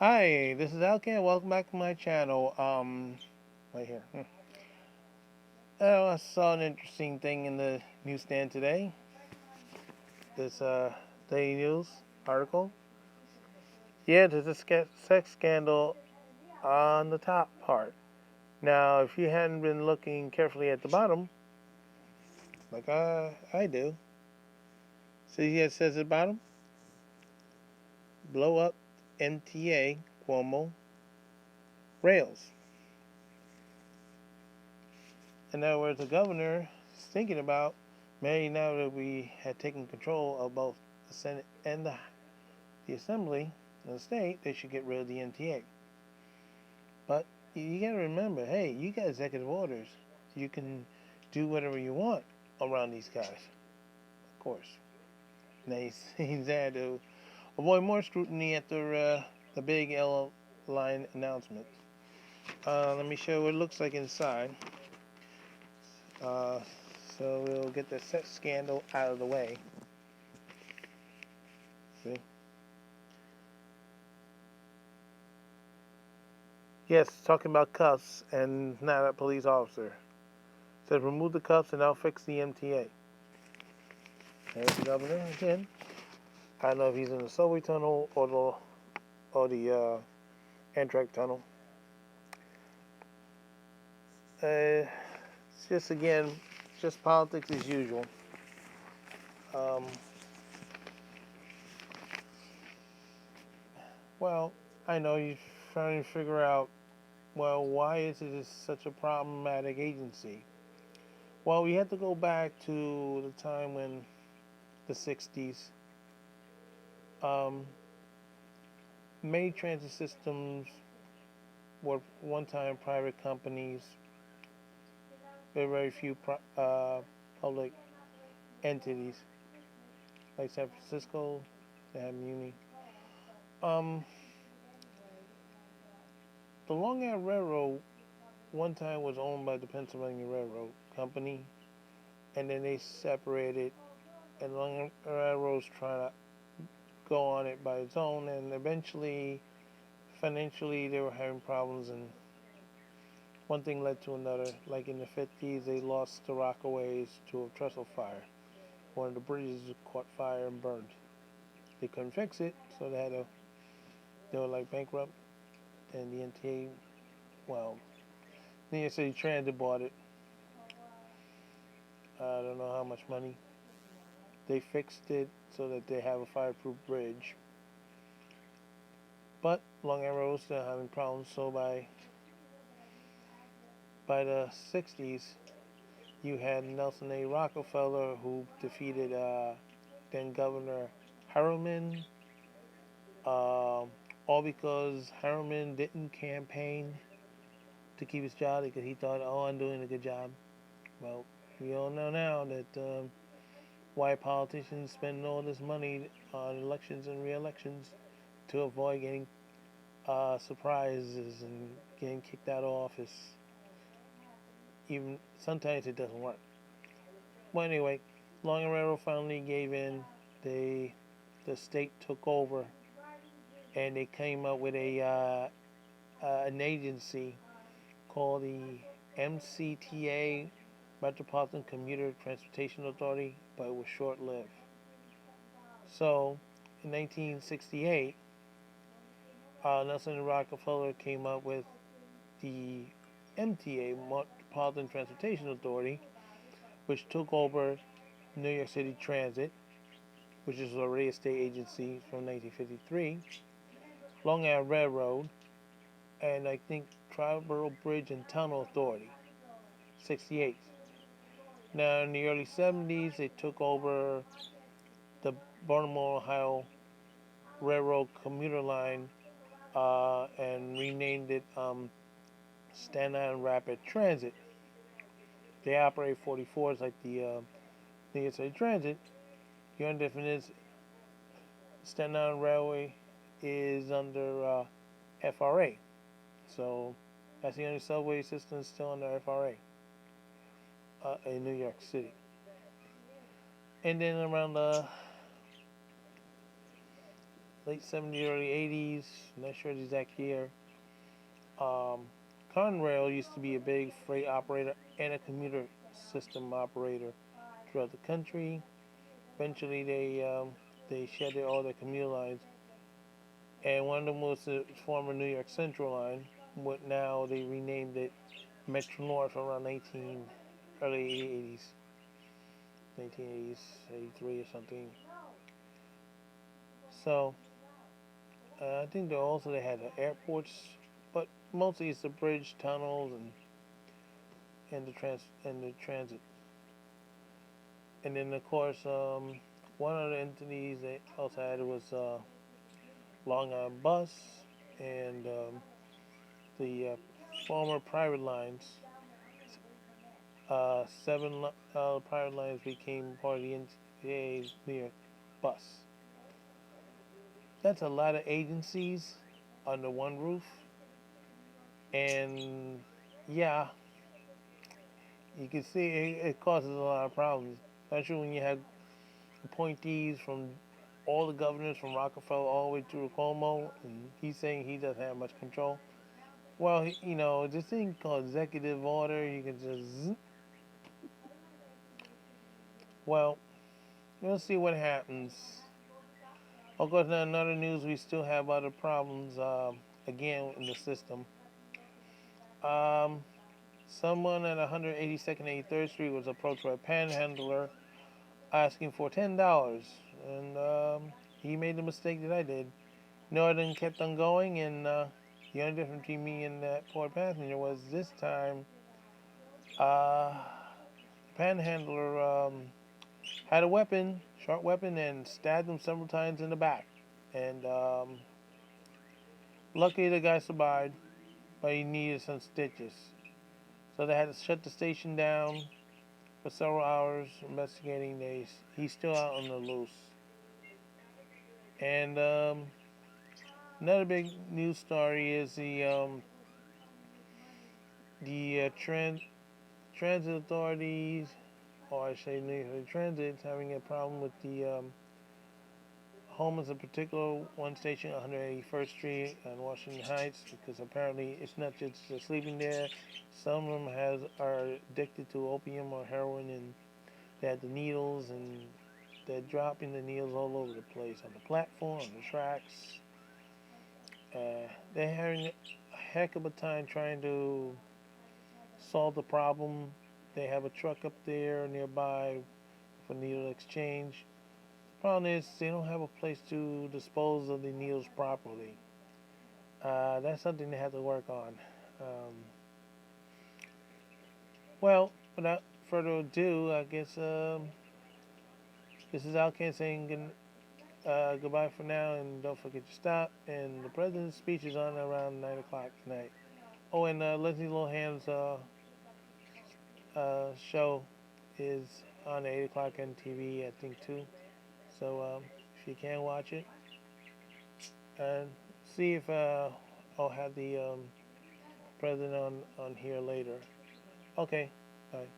Hi, this is Alcan. Welcome back to my channel. Right here. Oh, I saw an interesting thing in the newsstand today. This Daily News article. Yeah, there's a sex scandal on the top part. Now, if you hadn't been looking carefully at the bottom, like I do, see here it says at the bottom, blow up MTA Cuomo rails. In other words, the governor is thinking about maybe now that we had taken control of both the Senate and the Assembly of the state, they should get rid of the MTA. But you got to remember, hey, you got executive orders. You can do whatever you want around these guys, of course. Now he's there to avoid more scrutiny after the big L line announcement. Let me show you what it looks like inside. Uh, so we'll get the sex scandal out of the way. See? Yes, talking about cuffs and not a police officer. Said remove the cuffs and I'll fix the MTA. There's the governor again. I don't know if he's in the subway tunnel or the Amtrak tunnel. It's just again, just politics as usual. Um, well, I know you're trying to figure out, well, why is it such a problematic agency? Well, we have to go back to the time when the 60s. Um, Many transit systems were one time private companies. There were very few public entities, like San Francisco, they had Muni. Um, the Long Island Railroad one time was owned by the Pennsylvania Railroad Company, and then they separated, and Long Island Railroad's trying to go on it by its own, and eventually, financially, they were having problems, and one thing led to another. Like in the 50s, they lost the Rockaways to a trestle fire. One of the bridges caught fire and burned. They couldn't fix it, so they were like bankrupt, and the NTA, well, New York City Transit bought it. I don't know how much money. They fixed it so that they have a fireproof bridge. But Long Island Road was still having problems, so by the 60s, you had Nelson A. Rockefeller who defeated then Governor Harriman, all because Harriman didn't campaign to keep his job because he thought, oh, I'm doing a good job. Well, we all know now that why politicians spend all this money on elections and re-elections to avoid getting surprises and getting kicked out of office. Even sometimes it doesn't work. Well, anyway, Long and Railroad finally gave in. The state took over, and they came up with an agency called the MCTA, Metropolitan Commuter Transportation Authority, but it was short-lived. So, in 1968, Nelson Rockefeller came up with the MTA, Metropolitan Transportation Authority, which took over New York City Transit, which is already a state agency from 1953, Long Island Railroad, and I think Triborough Bridge and Tunnel Authority, 68. Now, in the early 70s, they took over the Baltimore, Ohio Railroad commuter line and renamed it Staten Island Rapid Transit. They operate 44s like the New York City Transit. The only difference is Staten Island Railway is under FRA. So that's the only subway system still under FRA in New York City. And then around the late 70s, early 80s. Not sure the exact year. Um, Conrail used to be a big freight operator and a commuter system operator throughout the country. Eventually, they shedded all their commuter lines, and one of them was the former New York Central line. But now they renamed it Metro North around 19 early 80s, 1980s, 83 or something. So I think they had airports, but mostly it's the bridge, tunnels, and the transit. And then of course, one of the entities they also had was Long Island Bus and the former private lines. Seven private lines became part of the NTA's New York Bus. That's a lot of agencies under one roof, and yeah, you can see it causes a lot of problems, especially when you have appointees from all the governors from Rockefeller all the way through Cuomo, and he's saying he doesn't have much control. Well, this thing called executive order, you can just, well, we'll see what happens. Of course, now in other news, we still have other problems, again, in the system. Um, Someone at 182nd 83rd Street was approached by a panhandler asking for $10, and he made the mistake that I did. No, I then kept on going, and the only difference between me and that poor passenger was this time the panhandler had a weapon, sharp weapon, and stabbed him several times in the back. And luckily the guy survived, but he needed some stitches. So they had to shut the station down for several hours investigating. He's still out on the loose. And another big news story is the transit authorities, or I say New York Transit, is having a problem with the homeless, in particular, one station, 181st Street and Washington Heights, because apparently it's not just sleeping there. Some of them are addicted to opium or heroin, and they have the needles, and they're dropping the needles all over the place, on the platform, on the tracks. They're having a heck of a time trying to solve the problem. They have a truck up there nearby for needle exchange. The problem is they don't have a place to dispose of the needles properly. That's something they have to work on. Um, well, without further ado, I guess this is Alcan saying goodbye for now, and don't forget to stop. And the president's speech is on around 9 o'clock tonight. Oh, and Leslie Lohan's show is on 8 o'clock on TV, I think, too. So if you can watch it, and see if I'll have the president on here later. Okay, bye.